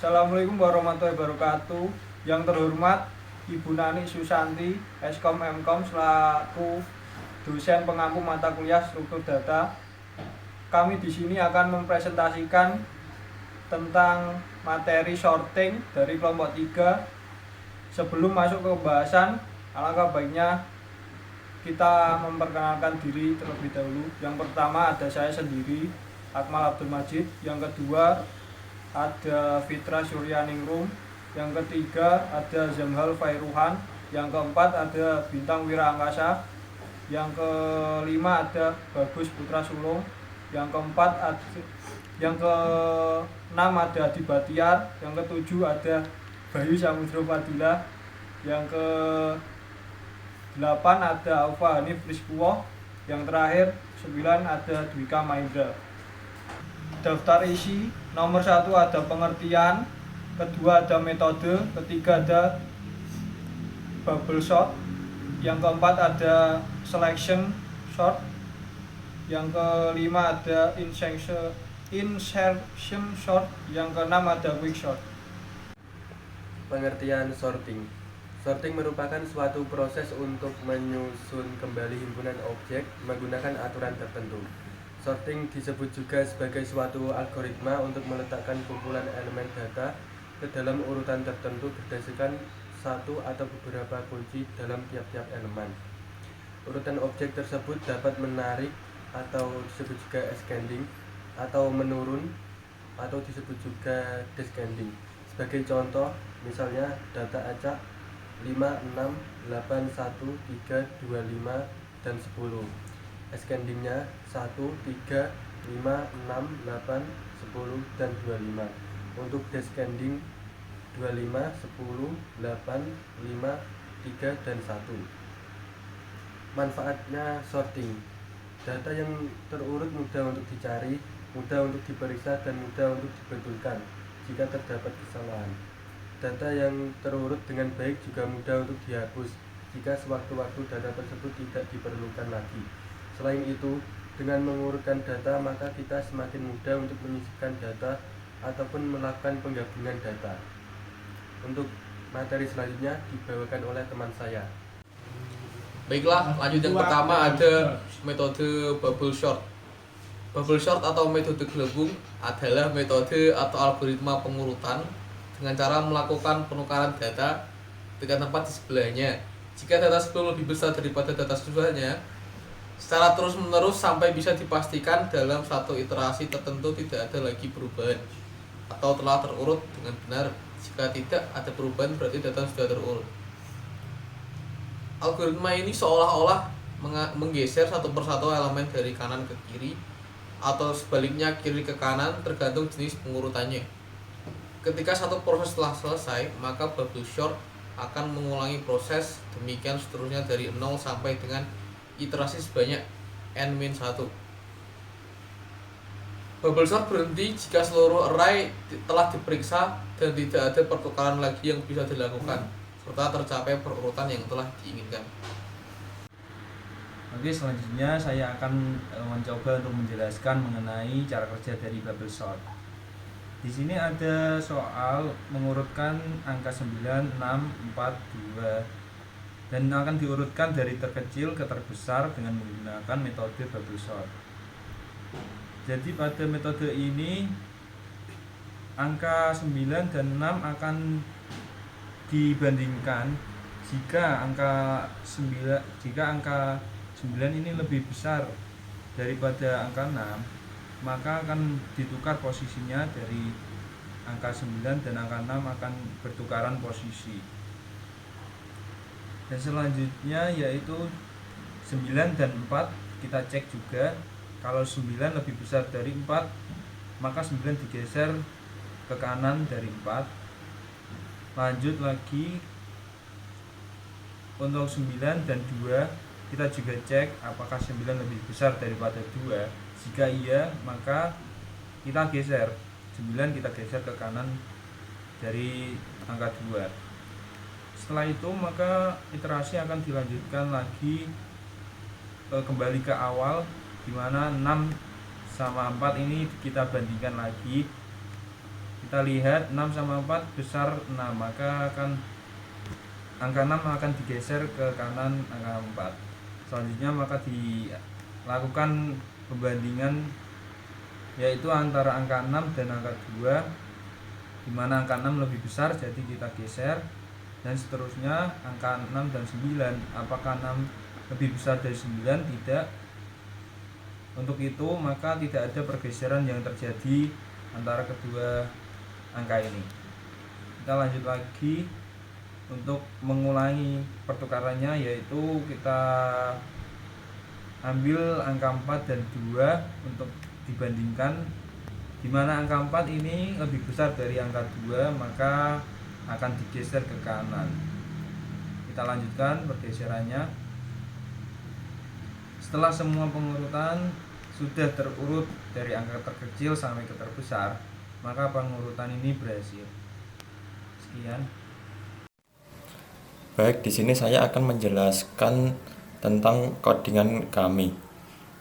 Assalamualaikum warahmatullahi wabarakatuh. Yang terhormat Ibu Nani Susanti, Eskom Mkom selaku dosen pengampu mata kuliah struktur data. Kami di sini akan mempresentasikan tentang materi sorting dari kelompok 3. Sebelum masuk ke pembahasan, alangkah baiknya kita memperkenalkan diri terlebih dahulu. Yang pertama ada saya sendiri, Akmal Abdul Majid. Yang kedua ada Fitra Suryaningrum. Yang ketiga ada Zamhal Fairuhan. Yang keempat ada Bintang Wira Angkasa. Yang kelima ada Bagus Putra Sulung. Yang keenam ada Adi Batiar. Yang ketujuh ada Bayu Samudro Fadila. Yang ke-8 ada Aufa Hanif Rizkuwoh. Yang terakhir 9 ada Dwika Mahendra. Daftar isi: nomor 1 ada pengertian, kedua ada metode, ketiga ada bubble sort, yang keempat ada selection sort, yang kelima ada insertion sort, yang keenam ada quick sort. Pengertian sorting. Sorting merupakan suatu proses untuk menyusun kembali himpunan objek menggunakan aturan tertentu. Sorting disebut juga sebagai suatu algoritma untuk meletakkan kumpulan elemen data ke dalam urutan tertentu berdasarkan satu atau beberapa kunci dalam tiap-tiap elemen. Urutan objek tersebut dapat menarik atau disebut juga ascending, atau menurun atau disebut juga descending. Sebagai contoh, misalnya data acak 5, 6, 8, 1, 3, 2, 5, dan 10. Ascendingnya 1, 3, 5, 6, 8, 10, dan 25. Untuk descending 25, 10, 8, 5, 3, dan 1. Manfaatnya sorting. Data yang terurut mudah untuk dicari, mudah untuk diperiksa, dan mudah untuk dibetulkan jika terdapat kesalahan. Data yang terurut dengan baik juga mudah untuk dihapus jika sewaktu-waktu data tersebut tidak diperlukan lagi. Selain itu, dengan mengurutkan data, maka kita semakin mudah untuk menyisipkan data ataupun melakukan penggabungan data. Untuk materi selanjutnya dibawakan oleh teman saya. Baiklah, lanjut yang pertama ada metode bubble sort. Bubble sort atau metode gelembung adalah metode atau algoritma pengurutan dengan cara melakukan penukaran data dengan tempat di sebelahnya. Jika data sebelum lebih besar daripada data sesudahnya, secara terus-menerus sampai bisa dipastikan dalam satu iterasi tertentu tidak ada lagi perubahan atau telah terurut dengan benar. Jika tidak ada perubahan, berarti data sudah terurut. Algoritma ini seolah-olah menggeser satu persatu elemen dari kanan ke kiri atau sebaliknya kiri ke kanan tergantung jenis pengurutannya. Ketika satu proses telah selesai, maka bubble sort akan mengulangi proses demikian seterusnya dari 0 sampai dengan iterasi sebanyak n-1. Bubble sort berhenti jika seluruh array telah diperiksa dan tidak ada pertukaran lagi yang bisa dilakukan serta tercapai perurutan yang telah diinginkan. Oke, selanjutnya saya akan mencoba untuk menjelaskan mengenai cara kerja dari bubble sort. Di sini ada soal mengurutkan angka 9, 6, 4, 2 dan akan diurutkan dari terkecil ke terbesar dengan menggunakan metode bubble sort. Jadi pada metode ini angka 9 dan 6 akan dibandingkan. Jika angka 9 ini lebih besar daripada angka 6, maka akan ditukar posisinya dari angka 9 dan angka 6 akan bertukaran posisi. Dan selanjutnya yaitu 9 dan 4 kita cek juga. Kalau 9 lebih besar dari 4, maka 9 digeser ke kanan dari 4. Lanjut lagi untuk 9 dan 2 kita juga cek apakah 9 lebih besar daripada 2. Jika iya, maka kita geser 9, kita geser ke kanan dari angka 2. Setelah itu maka iterasi akan dilanjutkan lagi kembali ke awal, di mana 6 sama 4 ini kita bandingkan lagi. kita lihat 6 sama 4 besar 6, maka angka 6 akan digeser ke kanan angka 4. Selanjutnya maka dilakukan pembandingan, yaitu antara angka 6 dan angka 2, di mana angka 6 lebih besar jadi kita geser, dan seterusnya angka 6 dan 9, apakah 6 lebih besar dari 9? Tidak. Untuk itu maka tidak ada pergeseran yang terjadi antara kedua angka ini. Kita lanjut lagi untuk mengulangi pertukarannya, yaitu kita ambil angka 4 dan 2 untuk dibandingkan, di mana angka 4 ini lebih besar dari angka 2, maka akan digeser ke kanan. Kita lanjutkan pergeserannya. Setelah semua pengurutan sudah terurut dari angka terkecil sampai ke terbesar, maka pengurutan ini berhasil. Sekian. Baik, di sini saya akan menjelaskan tentang codingan kami.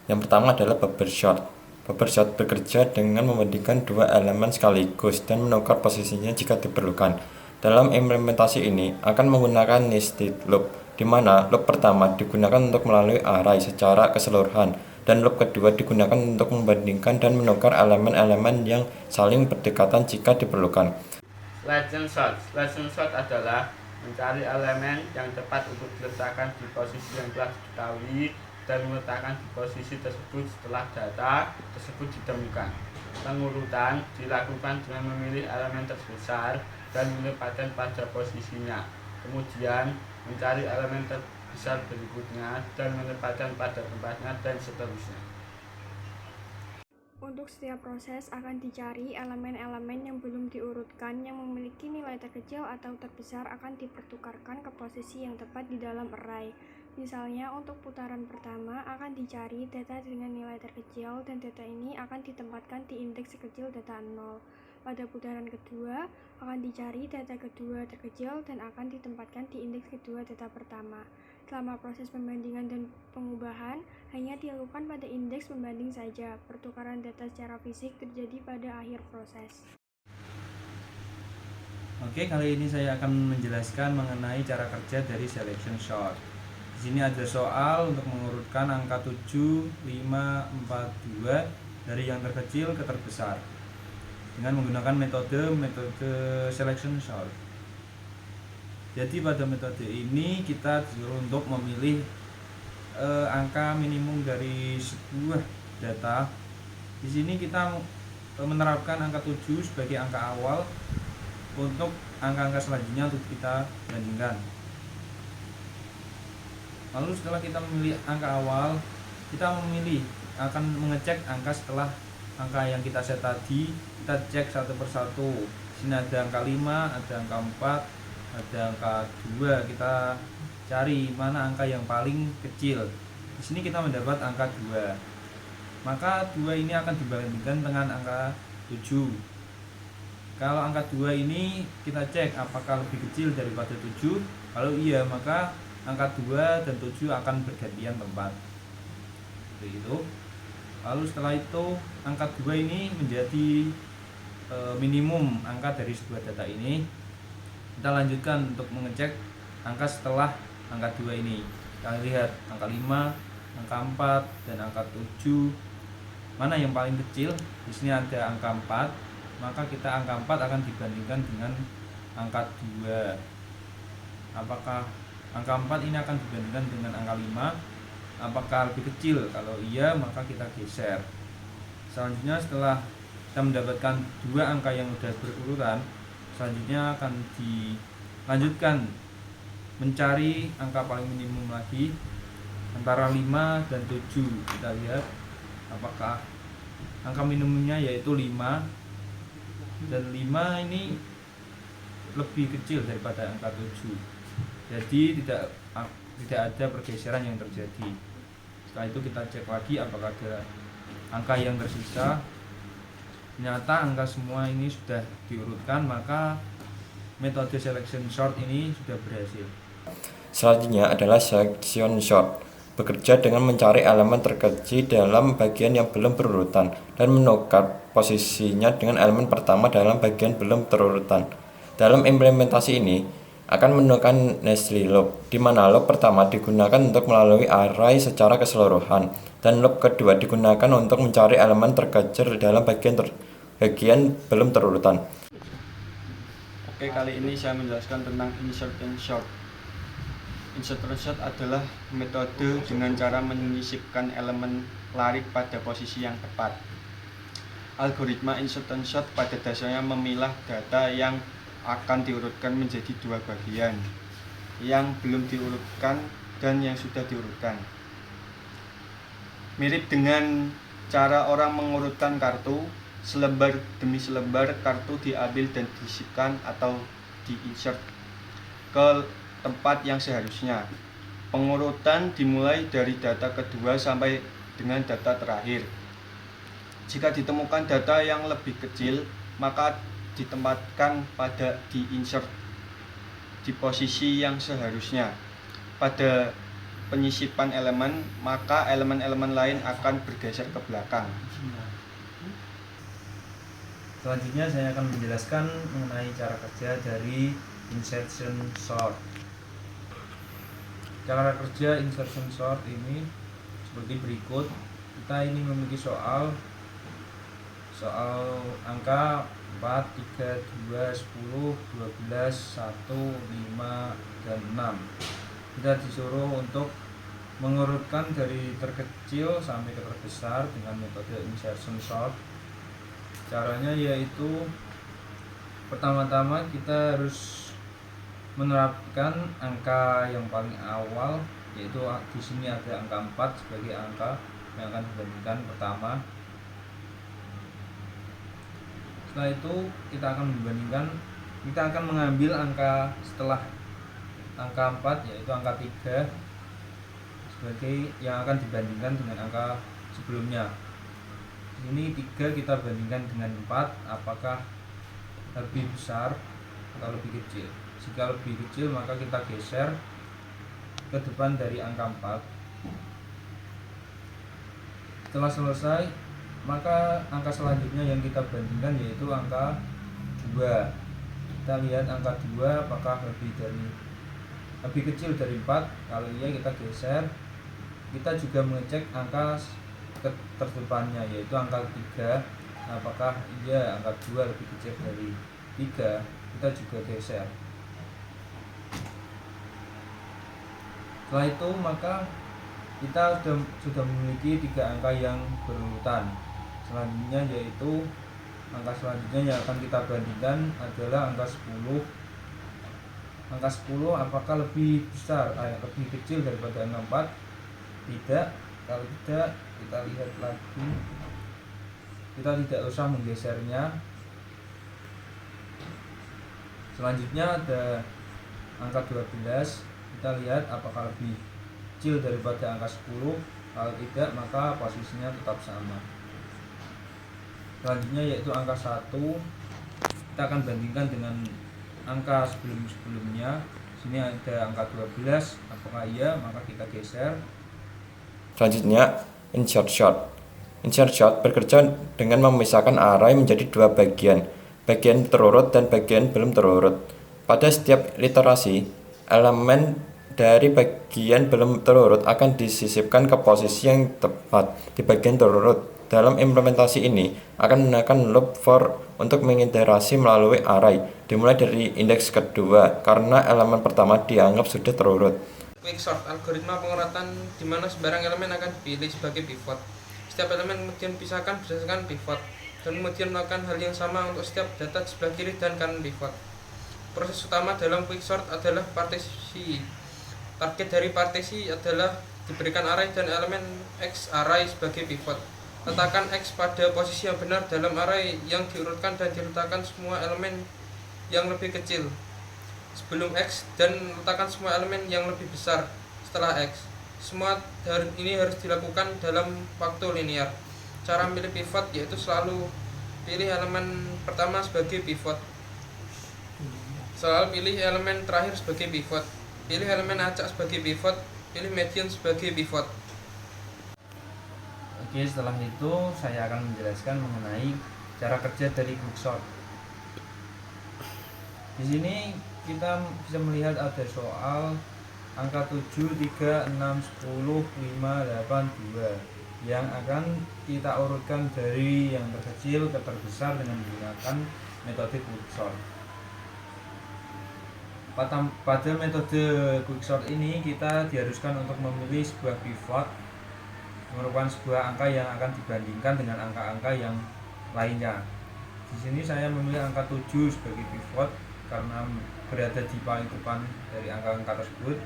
Yang pertama adalah bubble sort. Bubble sort bekerja dengan membandingkan dua elemen sekaligus dan menukar posisinya jika diperlukan. Dalam implementasi ini akan menggunakan nested loop, di mana loop pertama digunakan untuk melalui array secara keseluruhan, dan loop kedua digunakan untuk membandingkan dan menukar elemen-elemen yang saling berdekatan jika diperlukan. Selection sort adalah mencari elemen yang tepat untuk diletakkan di posisi yang telah diketahui dan meletakkan di posisi tersebut setelah data tersebut ditemukan. Pengurutan dilakukan dengan memilih elemen terbesar dan menempatkan pada posisinya. Kemudian mencari elemen terbesar berikutnya dan menempatkan pada tempatnya, dan seterusnya. Untuk setiap proses akan dicari elemen-elemen yang belum diurutkan yang memiliki nilai terkecil atau terbesar akan dipertukarkan ke posisi yang tepat di dalam array. Misalnya untuk putaran pertama akan dicari data dengan nilai terkecil dan data ini akan ditempatkan di indeks sekecil data 0. Pada putaran kedua akan dicari data kedua terkecil dan akan ditempatkan di indeks kedua data pertama. Selama proses pembandingan dan pengubahan hanya dilakukan pada indeks pembanding saja. Pertukaran data secara fisik terjadi pada akhir proses. Oke, kali ini saya akan menjelaskan mengenai cara kerja dari selection sort. Di sini ada soal untuk mengurutkan angka 7, 5, 4, 2 dari yang terkecil ke terbesar dengan menggunakan metode selection sort. Jadi pada metode ini kita disuruh untuk memilih angka minimum dari sebuah data. Di sini kita menerapkan angka 7 sebagai angka awal untuk angka-angka selanjutnya untuk kita bandingkan. Lalu setelah kita memilih angka awal, kita akan mengecek angka setelah angka yang kita set tadi. Kita cek satu persatu. Di sini ada angka 5, ada angka 4, ada angka 2. Kita cari mana angka yang paling kecil. Di sini kita mendapat angka 2. Maka 2 ini akan dibandingkan dengan angka 7. Kalau angka 2 ini kita cek apakah lebih kecil daripada 7. Kalau iya, maka angka 2 dan 7 akan bergantian tempat. Seperti itu. Lalu setelah itu angka 2 ini menjadi minimum angka dari sebuah data ini. Kita lanjutkan untuk mengecek angka setelah angka 2 ini. Kita lihat angka 5, angka 4 dan angka 7. Mana yang paling kecil? Di sini ada angka 4. Maka kita angka 4 akan dibandingkan dengan angka 2. Apakah angka 4 ini akan dibandingkan dengan angka 5? Apakah lebih kecil? Kalau iya, maka kita geser. Selanjutnya setelah kita mendapatkan dua angka yang sudah berurutan, selanjutnya akan dilanjutkan mencari angka paling minimum lagi antara 5 dan 7. Kita lihat apakah angka minimumnya yaitu 5, dan 5 ini lebih kecil daripada angka 7. Jadi tidak ada pergeseran yang terjadi. Setelah itu kita cek lagi apakah ada angka yang tersisa. Ternyata angka semua ini sudah diurutkan, maka metode selection sort ini sudah berhasil. Selanjutnya adalah selection sort. bekerja dengan mencari elemen terkecil dalam bagian yang belum berurutan dan menukar posisinya dengan elemen pertama dalam bagian belum terurutan. Dalam implementasi ini akan menemukan Nestle loop, di mana loop pertama digunakan untuk melalui array secara keseluruhan dan loop kedua digunakan untuk mencari elemen terkecil dalam bagian belum terurutan. Oke, kali ini saya menjelaskan tentang insert and sort. Insert and sort adalah metode dengan cara menyisipkan elemen larik pada posisi yang tepat. Algoritma insert and sort pada dasarnya memilah data yang akan diurutkan menjadi dua bagian, yang belum diurutkan dan yang sudah diurutkan. Mirip dengan cara orang mengurutkan kartu, selebar demi selebar kartu diambil dan disisipkan atau diinsert ke tempat yang seharusnya. Pengurutan dimulai dari data kedua sampai dengan data terakhir. Jika ditemukan data yang lebih kecil, maka ditempatkan pada diinsert di posisi yang seharusnya. Pada penyisipan elemen, maka elemen-elemen lain akan bergeser ke belakang. Selanjutnya saya akan menjelaskan mengenai cara kerja dari insertion sort. Cara kerja insertion sort ini seperti berikut. Kita ini memiliki soal angka 4, 3, 2, 10, 12, 1, 5, dan 6. Kita disuruh untuk mengurutkan dari terkecil sampai ke terbesar dengan metode insertion sort. Caranya yaitu pertama-tama kita harus menerapkan angka yang paling awal, yaitu di sini ada angka 4 sebagai angka yang akan dibandingkan pertama. Setelah itu kita akan mengambil angka setelah angka 4, yaitu angka 3 sebagai yang akan dibandingkan dengan angka sebelumnya. Di sini 3 kita bandingkan dengan 4, apakah lebih besar atau lebih kecil. Jika lebih kecil maka kita geser ke depan dari angka 4. Setelah selesai, maka angka selanjutnya yang kita bandingkan yaitu angka 2. Kita lihat angka 2 apakah lebih kecil dari 4. Kalau iya kita geser. Kita juga mengecek angka terdepannya yaitu angka 3. Apakah iya angka 2 lebih kecil dari 3, kita juga geser. Setelah itu maka kita sudah memiliki 3 angka yang berurutan. Selanjutnya yaitu angka selanjutnya yang akan kita bandingkan adalah angka 10. Angka 10 apakah lebih besar, lebih kecil daripada angka 4? Tidak. Kalau tidak, kita lihat lagi. Kita tidak usah menggesernya. Selanjutnya ada angka 12. Kita lihat apakah lebih kecil daripada angka 10. Kalau tidak, maka posisinya tetap sama. Selanjutnya yaitu angka 1. Kita akan bandingkan dengan angka sebelumnya. Sini ada angka 12. Apakah iya? Maka kita geser. Selanjutnya, insert sort. Insert sort bekerja dengan memisahkan array menjadi dua bagian terurut dan bagian belum terurut. Pada setiap literasi, elemen dari bagian belum terurut akan disisipkan ke posisi yang tepat di bagian terurut. Dalam implementasi ini akan menggunakan loop for untuk mengiterasi melalui array dimulai dari indeks kedua karena elemen pertama dianggap sudah terurut. Quicksort, algoritma pengurutan di mana sembarang elemen akan dipilih sebagai pivot. Setiap elemen kemudian dipisahkan berdasarkan pivot dan kemudian melakukan hal yang sama untuk setiap data di sebelah kiri dan kanan pivot. Proses utama dalam quicksort adalah partisi. Target dari partisi adalah diberikan array dan elemen X array sebagai pivot. Letakkan X pada posisi yang benar dalam array yang diurutkan dan diletakkan semua elemen yang lebih kecil sebelum X dan letakkan semua elemen yang lebih besar setelah X. Semua ini harus dilakukan dalam waktu linear. Cara memilih pivot yaitu selalu pilih elemen pertama sebagai pivot. Selalu pilih elemen terakhir sebagai pivot. Pilih elemen acak sebagai pivot. pilih median sebagai pivot. Oke, setelah itu saya akan menjelaskan mengenai cara kerja dari quicksort. Di sini kita bisa melihat ada soal angka 7, 3, 6, 10, 5, 8, 2 yang akan kita urutkan dari yang terkecil ke terbesar dengan menggunakan metode quicksort. Pada metode quicksort ini kita diharuskan untuk memilih sebuah pivot, merupakan sebuah angka yang akan dibandingkan dengan angka-angka yang lainnya. Di sini saya memilih angka 7 sebagai pivot karena berada di paling depan dari angka-angka tersebut.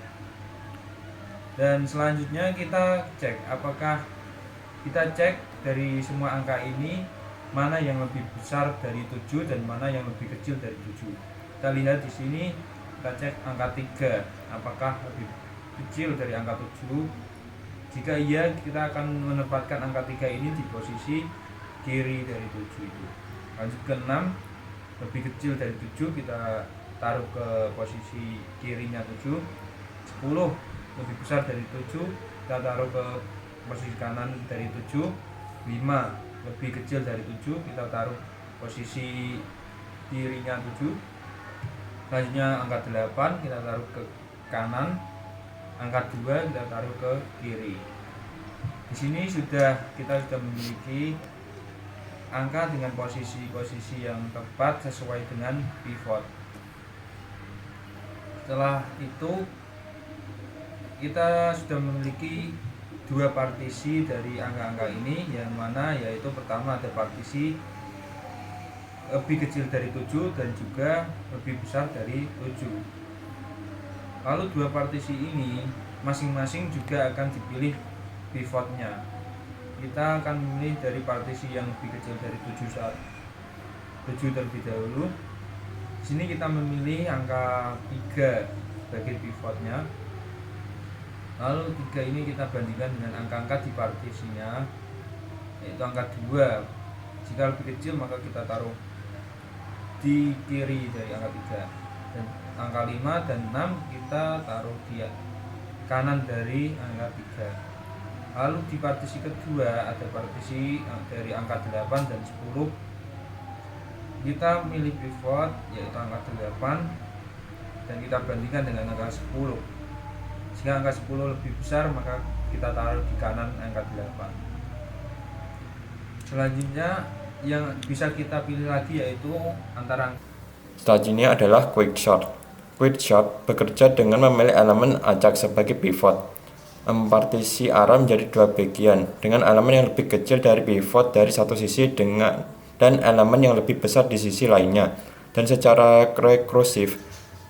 Dan selanjutnya kita cek dari semua angka ini mana yang lebih besar dari 7 dan mana yang lebih kecil dari 7. Kita lihat di sini, kita cek angka 3 apakah lebih kecil dari angka 7. Jika iya, kita akan menempatkan angka 3 ini di posisi kiri dari 7 itu. Lanjut ke 6, lebih kecil dari 7, kita taruh ke posisi kirinya 7. 10 lebih besar dari 7, kita taruh ke posisi kanan dari 7. 5 lebih kecil dari 7, kita taruh posisi kirinya 7. Selanjutnya angka 8 kita taruh ke kanan, angka 2 kita taruh ke kiri. Di sini kita sudah memiliki angka dengan posisi-posisi yang tepat sesuai dengan pivot. Setelah itu kita sudah memiliki dua partisi dari angka-angka ini, yang mana yaitu pertama ada partisi lebih kecil dari 7 dan juga lebih besar dari 7. Lalu dua partisi ini masing-masing juga akan dipilih pivotnya. Kita akan memilih dari partisi yang lebih kecil dari 7 terlebih dahulu. Di sini kita memilih angka 3 sebagai pivotnya. Lalu 3 ini kita bandingkan dengan angka-angka di partisinya, yaitu angka 2. Jika lebih kecil maka kita taruh di kiri dari angka 3, dan angka 5 dan 6 kita taruh di kanan dari angka 3. Lalu di partisi kedua ada partisi dari angka 8 dan 10. Kita milih pivot yaitu angka 8 dan kita bandingkan dengan angka 10. Jika angka 10 lebih besar maka kita taruh di kanan angka 8. Selanjutnya yang bisa kita pilih lagi yaitu antara. Selanjutnya adalah quicksort. Quicksort bekerja dengan memilih elemen acak sebagai pivot, mempartisi arah menjadi dua bagian dengan elemen yang lebih kecil dari pivot dari satu sisi dan elemen yang lebih besar di sisi lainnya, dan secara rekursif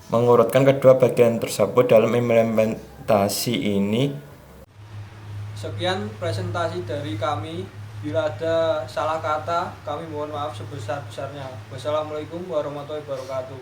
mengurutkan kedua bagian tersebut dalam implementasi ini. Sekian presentasi dari kami. Bila ada salah kata, kami mohon maaf sebesar-besarnya. Wassalamualaikum warahmatullahi wabarakatuh.